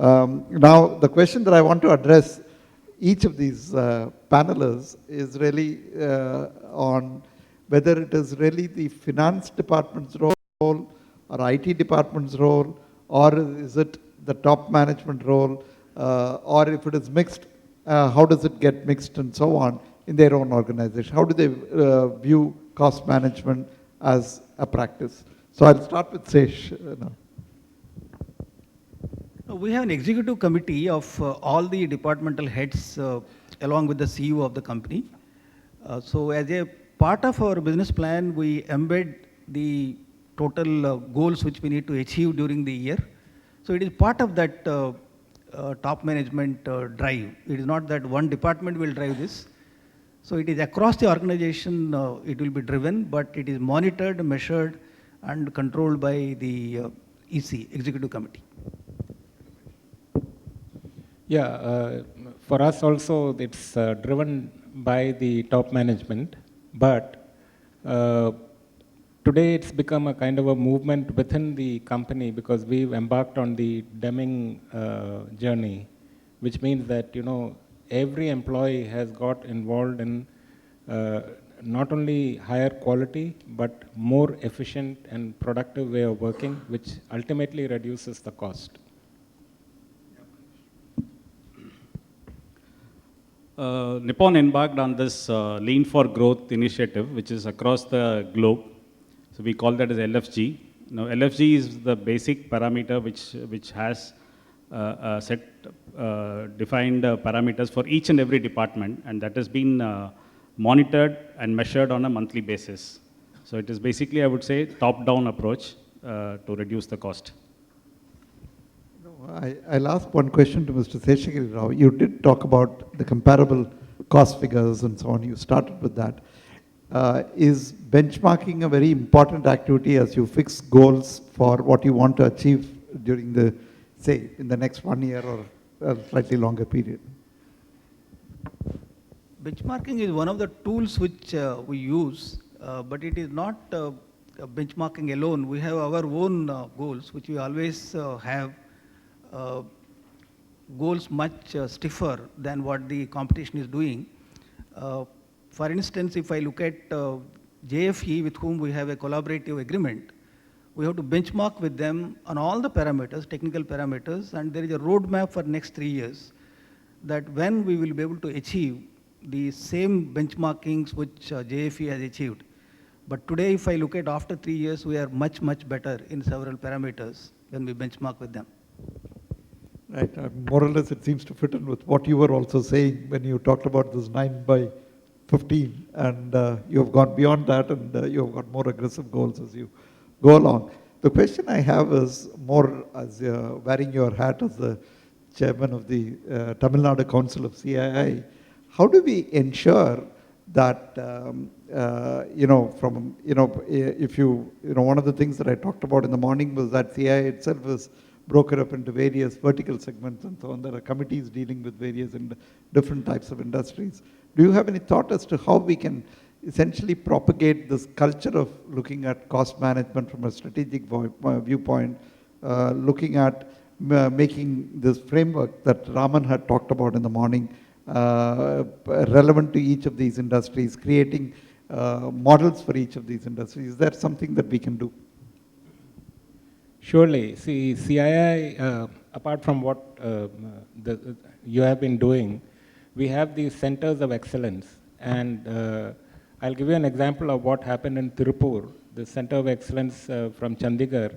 Now, the question that I want to address each of these panelists is really on whether it is really the finance department's role or IT department's role, or is it the top management role, or if it is mixed, how does it get mixed and so on in their own organization? How do they view cost management as a practice? So I'll start with Sesh now. We have an executive committee of all the departmental heads along with the CEO of the company. So as a part of our business plan, we embed the total goals which we need to achieve during the year. So it is part of that top management drive. It is not that one department will drive this. So it is across the organization, it will be driven, but it is monitored, measured, and controlled by the EC, Executive Committee. Yeah, for us also it's driven by the top management, but today it's become a kind of a movement within the company because we've embarked on the Deming journey, which means that, you know, every employee has got involved in not only higher quality, but more efficient and productive way of working, which ultimately reduces the cost. Nippon embarked on this Lean for Growth initiative, which is across the globe. So we call that as LFG. Now, LFG is the basic parameter which has set defined parameters for each and every department, and that has been monitored and measured on a monthly basis. So it is basically, I would say, top-down approach to reduce the cost. I'll ask one question to Mr. Seshagiri Rao. You did talk about the comparable cost figures and so on. You started with that. Is benchmarking a very important activity as you fix goals for what you want to achieve during the, say, in the next 1 year or a slightly longer period? Benchmarking is one of the tools which we use, but it is not benchmarking alone. We have our own goals, which we always have. Goals much stiffer than what the competition is doing. For instance, if I look at JFE, with whom we have a collaborative agreement, we have to benchmark with them on all the parameters, technical parameters, and there is a roadmap for next 3 years that when we will be able to achieve the same benchmarkings which JFE has achieved. But today, if I look at after 3 years, we are much, much better in several parameters when we benchmark with them. Right, more or less it seems to fit in with what you were also saying when you talked about this 9 by 15, and you have gone beyond that, and you have got more aggressive goals as you go along. The question I have is more as wearing your hat as the chairman of the Tamil Nadu Council of CII. How do we ensure that, if one of the things that I talked about in the morning was that CII itself is broken up into various vertical segments and so on. There are committees dealing with various different types of industries. Do you have any thought as to how we can essentially propagate this culture of looking at cost management from a strategic viewpoint, looking at making this framework that Raman had talked about in the morning relevant to each of these industries, creating models for each of these industries? Is that something that we can do? Surely. See, CII, apart from what you have been doing, we have these centers of excellence. And I'll give you an example of what happened in Tirupur, the center of excellence from Chandigarh.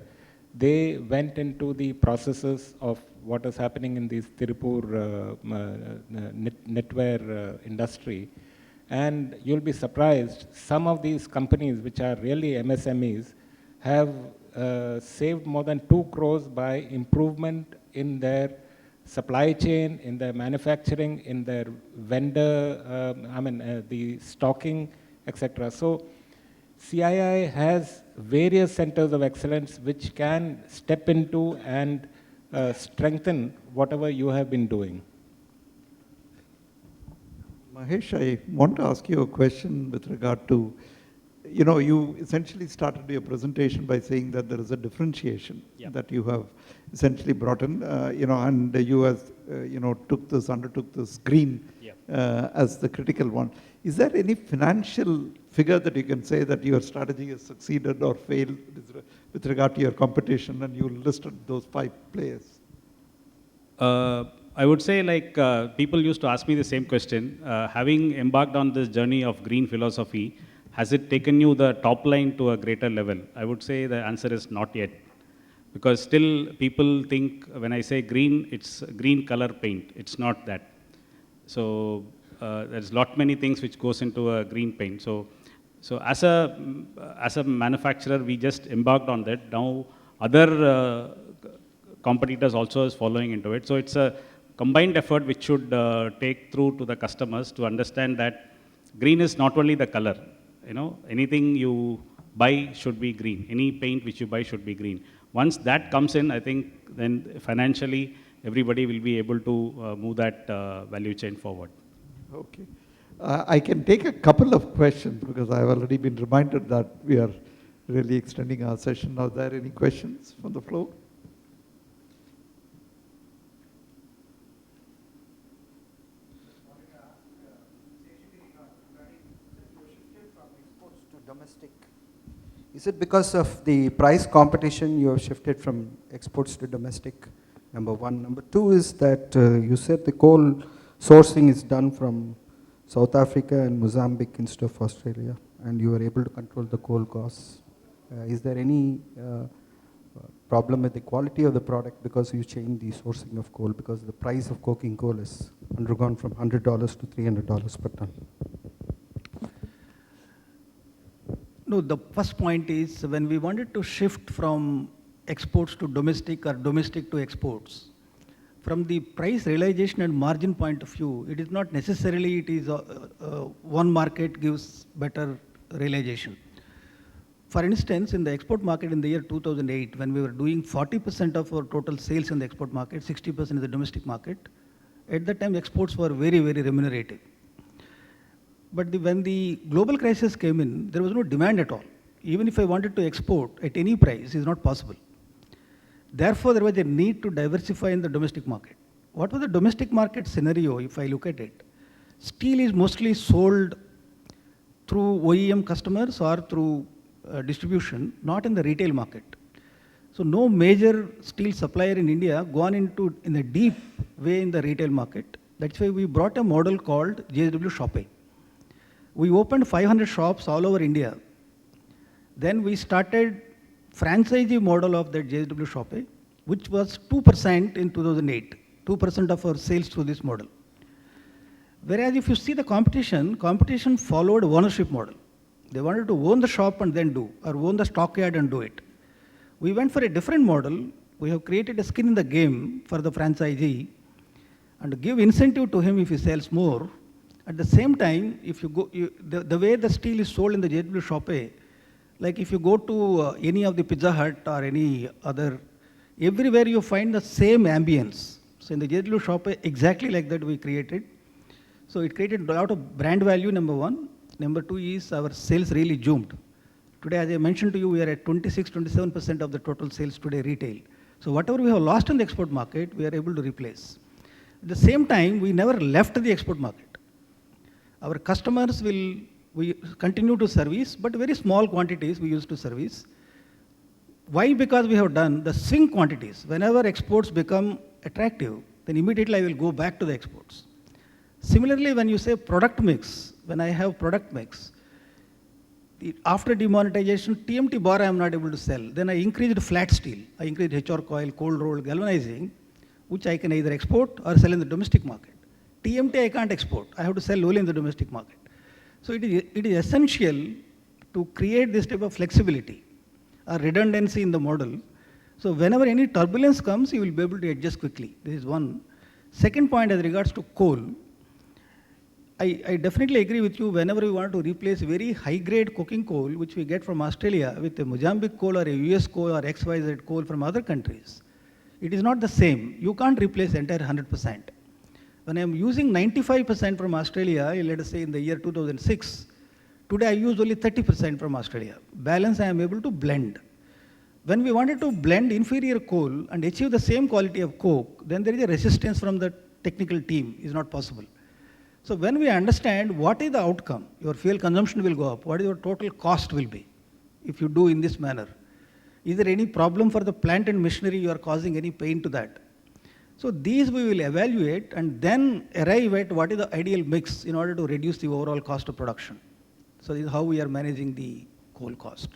They went into the processes of what is happening in this Tirupur knitwear industry. And you'll be surprised, some of these companies, which are really MSMEs, have saved more than 2 crores by improvement in their supply chain, in their manufacturing, in their vendor, the stocking, etc. So CII has various centers of excellence which can step into and strengthen whatever you have been doing. Mahesh, I want to ask you a question with regard to, you know, you essentially started your presentation by saying that there is a differentiation that you have essentially brought in, you know, and you has, you know, undertook this green as the critical one. Is there any financial figure that you can say that your strategy has succeeded or failed with regard to your competition, and you listed those 5 players? I would say, like, people used to ask me the same question. Having embarked on this journey of green philosophy, has it taken you the top line to a greater level? I would say the answer is not yet. Because still people think when I say green, it's green color paint. It's not that. So there's lot many things which goes into a green paint. So as a manufacturer, we just embarked on that. Now other competitors also is following into it. So it's a combined effort which should take through to the customers to understand that green is not only the color. You know, anything you buy should be green. Any paint which you buy should be green. Once that comes in, I think then financially everybody will be able to move that value chain forward. Okay. I can take a couple of questions because I've already been reminded that we are really extending our session. Are there any questions from the floor? Domestic. Is it because of the price competition you have shifted from exports to domestic? Number one. Number two is that you said the coal sourcing is done from South Africa and Mozambique instead of Australia, and you are able to control the coal costs. Is there any problem with the quality of the product because you changed the sourcing of coal, because the price of coking coal has undergone from $100 to $300 per ton? No, the first point is when we wanted to shift from exports to domestic or domestic to exports, from the price realization and margin point of view, it is not necessarily it is one market gives better realization. For instance, in the export market in the year 2008, when we were doing 40% of our total sales in the export market, 60% in the domestic market, at that time exports were very, very remunerative. But when the global crisis came in, there was no demand at all. Even if I wanted to export at any price, it is not possible. Therefore, there was a need to diversify in the domestic market. What was the domestic market scenario if I look at it? Steel is mostly sold through OEM customers or through distribution, not in the retail market. So no major steel supplier in India gone into in a deep way in the retail market. That's why we brought a model called JSW Shoppe. We opened 500 shops all over India. Then we started franchisee model of that JSW Shoppe, which was 2% in 2008, 2% of our sales through this model. Whereas if you see the competition followed ownership model. They wanted to own the shop and then do, or own the stockyard and do it. We went for a different model. We have created a skin in the game for the franchisee and give incentive to him if he sells more. At the same time, if you go, the way the steel is sold in the JSW Shoppe, like if you go to any of the Pizza Hut or any other, everywhere you find the same ambience. So in the JSW Shoppe, exactly like that we created. So it created a lot of brand value, number one. Number two is our sales really zoomed. Today, as I mentioned to you, we are at 26-27% of the total sales today retail. So whatever we have lost in the export market, we are able to replace. At the same time, we never left the export market. Our customers we continue to service, but very small quantities we used to service. Why? Because we have done the swing quantities. Whenever exports become attractive, then immediately I will go back to the exports. Similarly, when you say product mix, when I have product mix, after demonetization, TMT bar I am not able to sell. Then I increased flat steel. I increased HR coil, cold roll, galvanizing, which I can either export or sell in the domestic market. TMT I can't export. I have to sell only in the domestic market. So it is essential to create this type of flexibility or redundancy in the model. So whenever any turbulence comes, you will be able to adjust quickly. This is one. Second point as regards to coal, I definitely agree with you. Whenever we want to replace very high-grade coking coal, which we get from Australia, with a Mozambique coal or a US coal or XYZ coal from other countries, it is not the same. You can't replace entire 100%. When I am using 95% from Australia, let us say in the year 2006, Today I use only 30% from Australia. Balance I am able to blend. When we wanted to blend inferior coal and achieve the same quality of coke, then there is a resistance from the technical team. It's not possible. So when we understand what is the outcome, your fuel consumption will go up, what your total cost will be if you do in this manner. Is there any problem for the plant and machinery, you are causing any pain to that? So these we will evaluate and then arrive at what is the ideal mix in order to reduce the overall cost of production. So this is how we are managing the coal cost.